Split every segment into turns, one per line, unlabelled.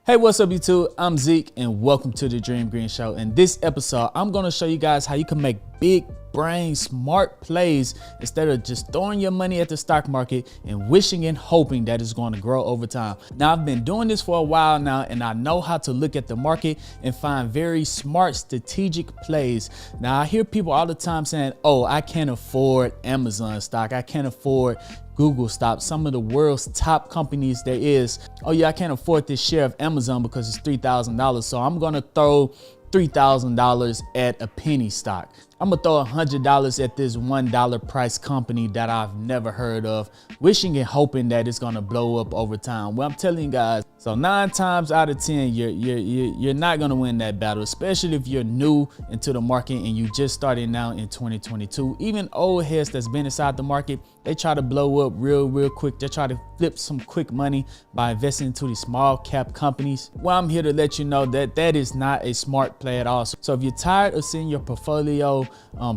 Hey, what's up YouTube? I'm Zeke and welcome to the Dream Green Show. In this episode, I'm gonna show you guys how you can make big brain smart plays instead of just throwing your money at the stock market and wishing and hoping that it's going to grow over time. Now, I've been doing this for a while now and I know how to look at the market and find very smart strategic plays. Now, I hear people all the time saying, oh, I can't afford Amazon stock. I can't afford Google stock, some of the world's top companies there is. Oh yeah, I can't afford this share of Amazon because it's $3,000. So I'm gonna throw $3,000 at a penny stock. I'm gonna throw $100 at this $1 price company that I've never heard of, wishing and hoping that it's gonna blow up over time. Well, I'm telling you guys, so 9 times out of 10, you're not gonna win that battle, especially if you're new into the market and you just started now in 2022. Even old heads that's been inside the market, they try to blow up real quick. They try to flip some quick money by investing into these small cap companies. Well, I'm here to let you know that that is not a smart play at all. So if you're tired of seeing your portfolio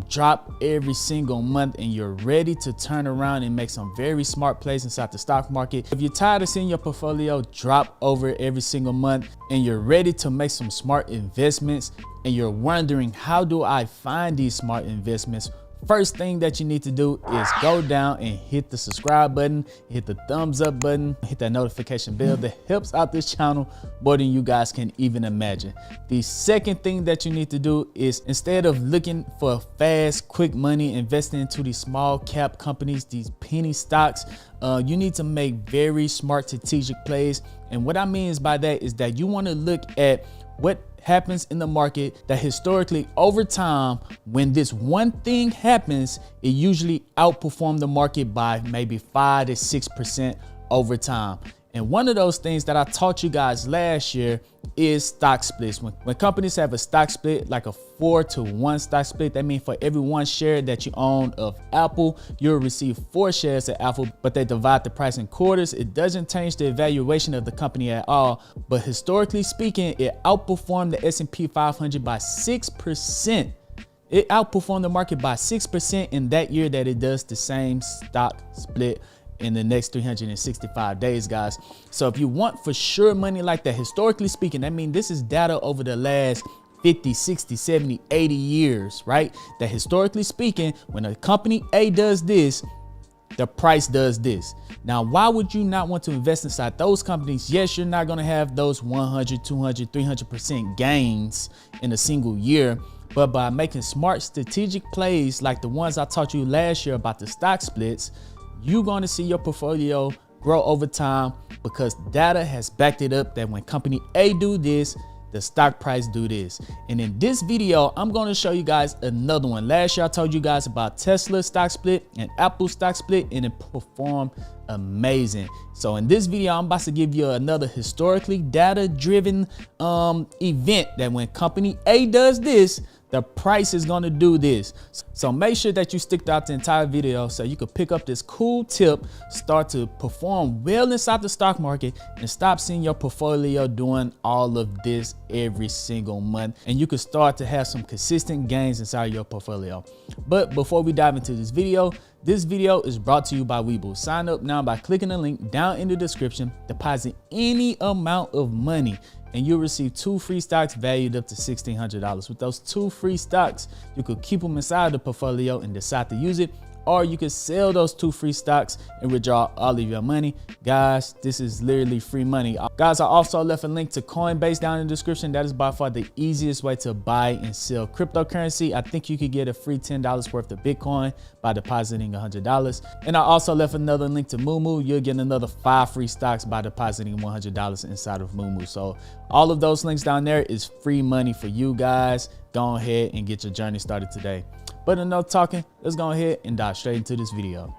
drop every single month and you're ready to turn around and make some very smart plays inside the stock market, if you're tired of seeing your portfolio drop over every single month and you're ready to make some smart investments and you're wondering, how do I find these smart investments? First thing that you need to do is go down and hit the subscribe button, hit the thumbs up button, hit that notification bell. That helps out this channel more than you guys can even imagine. The second thing that you need to do is, instead of looking for fast, quick money, investing into these small cap companies, these penny stocks, you need to make very smart strategic plays. And what I mean is by that is that you want to look at what happens in the market that historically over time, when this one thing happens, it usually outperforms the market by maybe 5 to 6% over time. And one of those things that I taught you guys last year is stock splits. When companies have a stock split, like a 4-to-1 stock split, that means for every 1 share that you own of Apple, you'll receive 4 shares of Apple, but they divide the price in quarters. It doesn't change the evaluation of the company at all, but historically speaking, it outperformed the S&P 500 by 6%. It outperformed the market by 6% in that year that it does the same stock split in the next 365 days, guys. So if you want for sure money like that, historically speaking, I mean, this is data over the last 50, 60, 70, 80 years, right? That historically speaking, when a company A does this, the price does this. Now, why would you not want to invest inside those companies? Yes, you're not going to have those 100, 200, 300% gains in a single year, but by making smart strategic plays like the ones I taught you last year about the stock splits, you're going to see your portfolio grow over time, because data has backed it up that when company A do this, the stock price do this. And in this video, I'm going to show you guys another one. Last year, I told you guys about Tesla stock split and Apple stock split, and it performed amazing. So in this video, I'm about to give you another historically data driven event that when company A does this, the price is going to do this. So make sure that you stick throughout the entire video so you can pick up this cool tip, start to perform well inside the stock market, and stop seeing your portfolio doing all of this every single month. And you can start to have some consistent gains inside your portfolio. But before we dive into this video is brought to you by Webull. Sign up now by clicking the link down in the description, deposit any amount of money, and you'll receive 2 free stocks valued up to $1,600. With those 2 free stocks, you could keep them inside the portfolio and decide to use it, or you could sell those 2 free stocks and withdraw all of your money. Guys, this is literally free money. Guys, I also left a link to Coinbase down in the description. That is by far the easiest way to buy and sell cryptocurrency. I think you could get a free $10 worth of Bitcoin by depositing $100. And I also left another link to Moomoo. You'll get another 5 free stocks by depositing $100 inside of Moomoo. So all of those links down there is free money for you guys. Go ahead and get your journey started today. But enough talking, let's go ahead and dive straight into this video.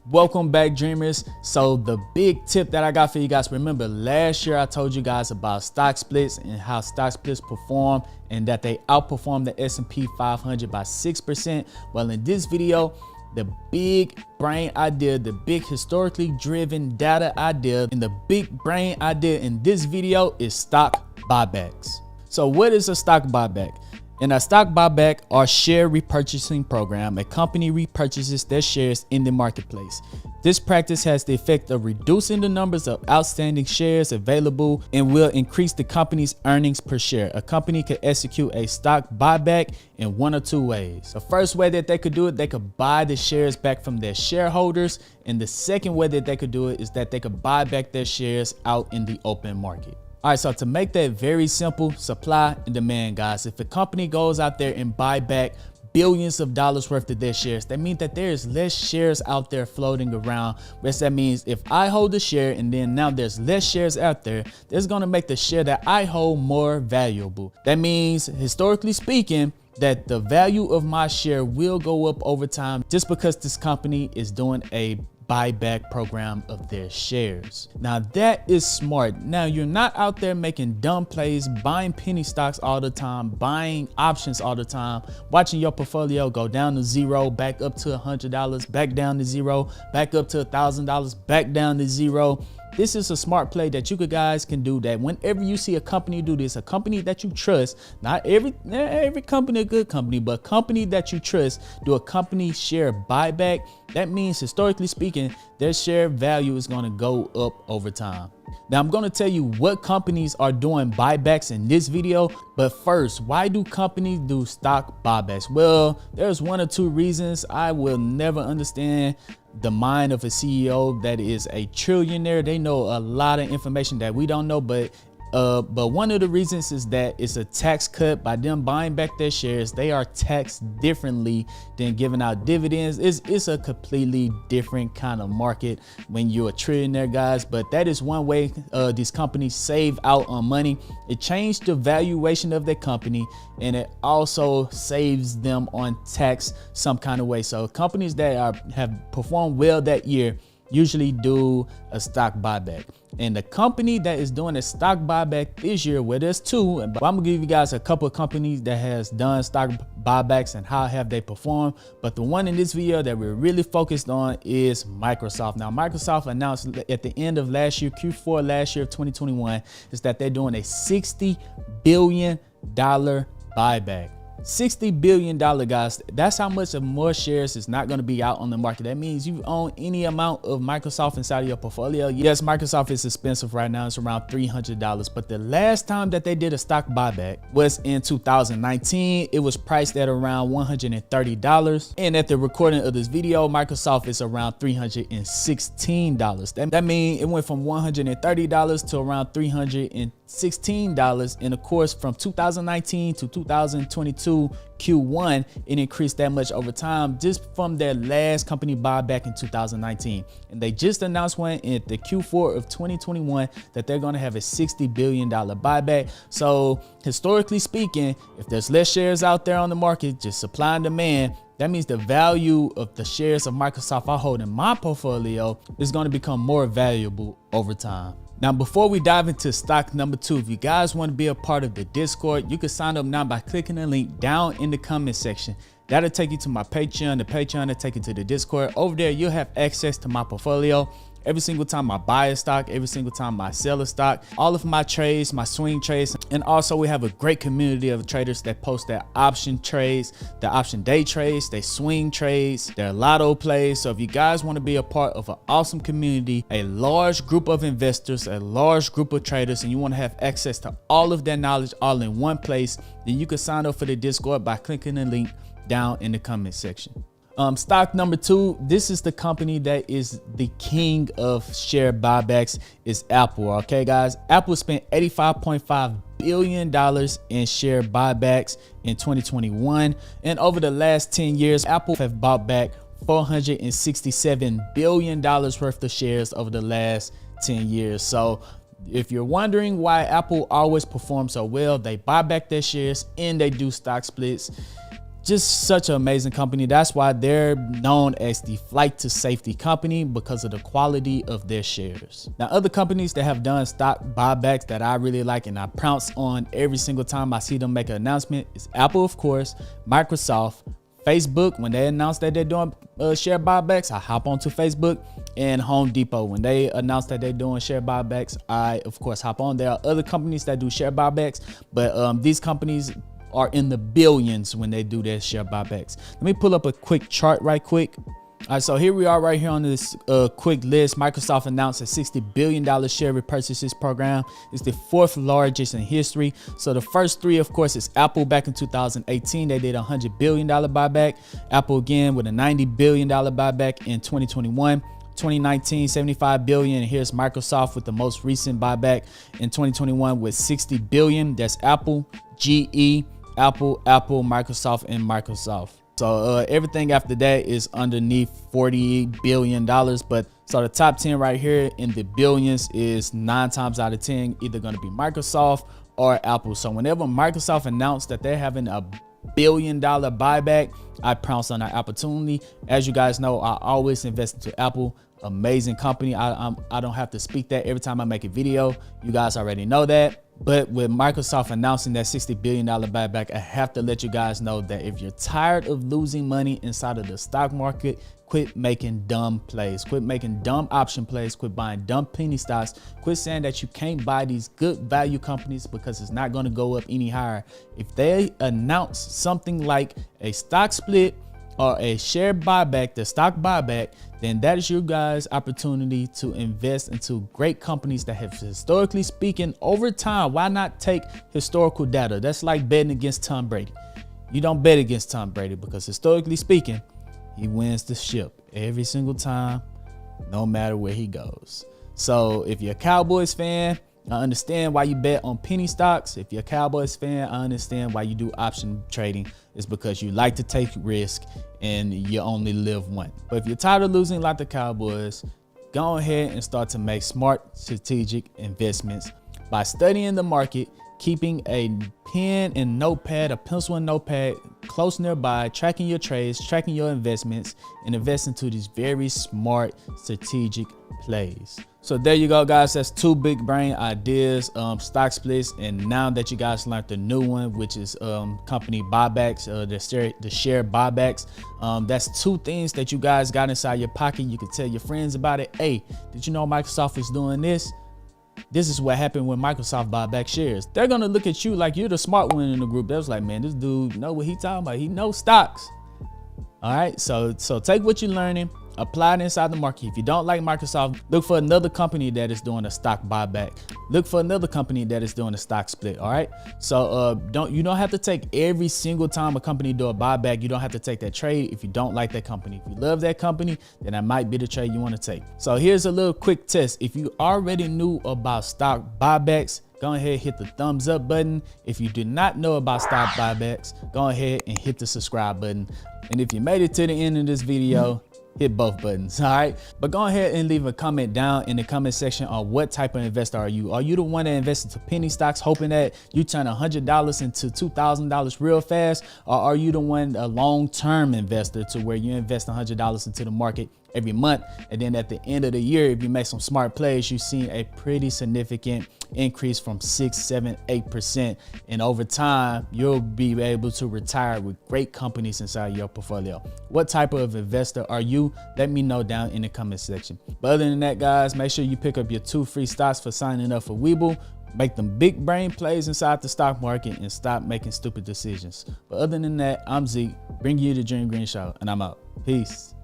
Welcome back, dreamers. So the big tip that I got for you guys, remember last year I told you guys about stock splits and how stock splits perform and that they outperform the S&P 500 by 6%. Well, in this video, the big brain idea, the big historically driven data idea, and the big brain idea in this video is stock buybacks. So what is a stock buyback? In a stock buyback or share repurchasing program, a company repurchases their shares in the marketplace. This practice has the effect of reducing the numbers of outstanding shares available and will increase the company's earnings per share. A company can execute a stock buyback in one or two ways. The first way that they could do it, they could buy the shares back from their shareholders. And the second way that they could do it is that they could buy back their shares out in the open market. All right, so to make that very simple, supply and demand, guys. If a company goes out there and buy back billions of dollars worth of their shares, that means that there is less shares out there floating around, which that means if I hold a share and then now there's less shares out there, that's going to make the share that I hold more valuable. That means, historically speaking, that the value of my share will go up over time just because this company is doing a buyback program of their shares. Now that is smart. Now you're not out there making dumb plays, buying penny stocks all the time, buying options all the time, watching your portfolio go down to zero, back up to $100, back down to zero, back up to $1,000, back down to zero. This is a smart play that you guys can do, that whenever you see a company do this, a company that you trust, not every company a good company, but a company that you trust, do a company share buyback, that means historically speaking, their share value is going to go up over time. Now I'm going to tell you what companies are doing buybacks in this video, but first, why do companies do stock buybacks? Well, there's one or two reasons. I will never understand the mind of a CEO that is a trillionaire. They know a lot of information that we don't know, but one of the reasons is that it's a tax cut. By them buying back their shares, they are taxed differently than giving out dividends. It's a completely different kind of market when you're a trillionaire, guys. But that is one way these companies save out on money. It changed the valuation of their company, and it also saves them on tax some kind of way. So companies that have performed well that year usually do a stock buyback. And the company that is doing a stock buyback this year, well, there's two, but I'm gonna give you guys a couple of companies that has done stock buybacks and how have they performed. But the one in this video that we're really focused on is Microsoft. Now, Microsoft announced at the end of last year, Q4 last year of 2021, is that they're doing a $60 billion buyback. $60 billion, guys. That's how much of more shares is not going to be out on the market. That means you own any amount of Microsoft inside of your portfolio. Yes, Microsoft is expensive right now. It's around $300. But the last time that they did a stock buyback was in 2019. It was priced at around $130. And at the recording of this video, Microsoft is around $316. That means it went from $130 to around $316. And of course, from 2019 to 2022 Q1, it increased that much over time just from their last company buyback in 2019. And they just announced one in the Q4 of 2021 that they're going to have a $60 billion buyback. So historically speaking, if there's less shares out there on the market, just supply and demand, that means the value of the shares of Microsoft I hold in my portfolio is going to become more valuable over time. Now, before we dive into stock number two, if you guys want to be a part of the Discord, you can sign up now by clicking the link down in the comment section. That'll take you to my Patreon. The Patreon will take you to the Discord. Over there, you'll have access to my portfolio. Every single time I buy a stock, every single time I sell a stock, all of my trades, my swing trades. And also we have a great community of traders that post their option trades, their option day trades, their swing trades, their lotto plays. So if you guys want to be a part of an awesome community, a large group of investors, a large group of traders, and you want to have access to all of their knowledge all in one place, then you can sign up for the Discord by clicking the link down in the comment section. Stock number two, this is the company that is the king of share buybacks, is Apple. Okay, guys, Apple spent $85.5 billion in share buybacks in 2021. And over the last 10 years, Apple have bought back $467 billion worth of shares over the last 10 years. So if you're wondering why Apple always performs so well, they buy back their shares and they do stock splits. Just such an amazing company. That's why they're known as the flight to safety company, because of the quality of their shares. Now, other companies that have done stock buybacks that I really like and I pounce on every single time I see them make an announcement is Apple, of course, Microsoft, Facebook. When they announce that they're doing share buybacks, I hop onto Facebook, and Home Depot. When they announce that they're doing share buybacks, I of course hop on. There are other companies that do share buybacks, but these companies are in the billions when they do their share buybacks. Let me pull up a quick chart right quick. All right, so here we are right here on this quick list. Microsoft announced a $60 billion share repurchases program. It's the 4th largest in history. So the first 3, of course, is Apple back in 2018. They did a $100 billion buyback. Apple again with a $90 billion buyback in 2021. 2019, $75 billion. And here's Microsoft with the most recent buyback in 2021 with $60 billion. That's Apple, GE, Apple, Microsoft, and Microsoft. So everything after that is underneath $40 billion. But so the top 10 right here in the billions is 9 times out of 10 either going to be Microsoft or Apple. So whenever Microsoft announced that they're having a $1 billion buyback, I pounced on that opportunity. As you guys know, I always invest into Apple. Amazing company. I don't have to speak that every time I make a video. You guys already know that. But with Microsoft announcing that $60 billion buyback, I have to let you guys know that if you're tired of losing money inside of the stock market, quit making dumb plays, quit making dumb option plays, quit buying dumb penny stocks, quit saying that you can't buy these good value companies because it's not going to go up any higher. If they announce something like a stock split or a share buyback, the stock buyback, then that is your guys' opportunity to invest into great companies that have, historically speaking, over time. Why not take historical data? That's like betting against Tom Brady. You don't bet against Tom Brady because historically speaking, he wins the ship every single time, no matter where he goes. So if you're a Cowboys fan, I understand why you bet on penny stocks. If you're a Cowboys fan, I understand why you do option trading. It's because you like to take risk and you only live one. But if you're tired of losing like the Cowboys, go ahead and start to make smart strategic investments by studying the market, keeping a pen and notepad, a pencil and notepad close nearby, tracking your trades, tracking your investments, and invest into these very smart strategic plays. So there you go, guys. That's 2 big brain ideas, stock splits, and now that you guys learned the new one, which is company buybacks, the share buybacks. That's 2 things that you guys got inside your pocket. You can tell your friends about it. Hey, did you know Microsoft is doing this? This is what happened when Microsoft buy back shares. They're gonna look at you like you're the smart one in the group. They was like, man, this dude know what he talking about. He knows stocks. All right, so take what you're learning, apply it inside the market. If you don't like Microsoft, look for another company that is doing a stock buyback. Look for another company that is doing a stock split. All right. So you don't have to take every single time a company do a buyback. You don't have to take that trade if you don't like that company. If you love that company, then that might be the trade you want to take. So here's a little quick test. If you already knew about stock buybacks, go ahead and hit the thumbs up button. If you did not know about stock buybacks, go ahead and hit the subscribe button. And if you made it to the end of this video, hit both buttons. All right, but go ahead and leave a comment down in the comment section on what type of investor are you. Are you the one that invests into penny stocks hoping that you turn $100 into $2,000 real fast, or are you the one, a long-term investor, to where you invest $100 into the market every month, and then at the end of the year, if you make some smart plays, you've seen a pretty significant increase from 6, 7, 8%, and over time you'll be able to retire with great companies inside your portfolio. What type of investor are you? Let me know down in the comment section. But other than that, guys, make sure you pick up your 2 free stocks for signing up for Webull. Make them big brain plays inside the stock market and stop making stupid decisions. But other than that, I'm Zeke, bringing you the Dream Green Show, and I'm out. Peace.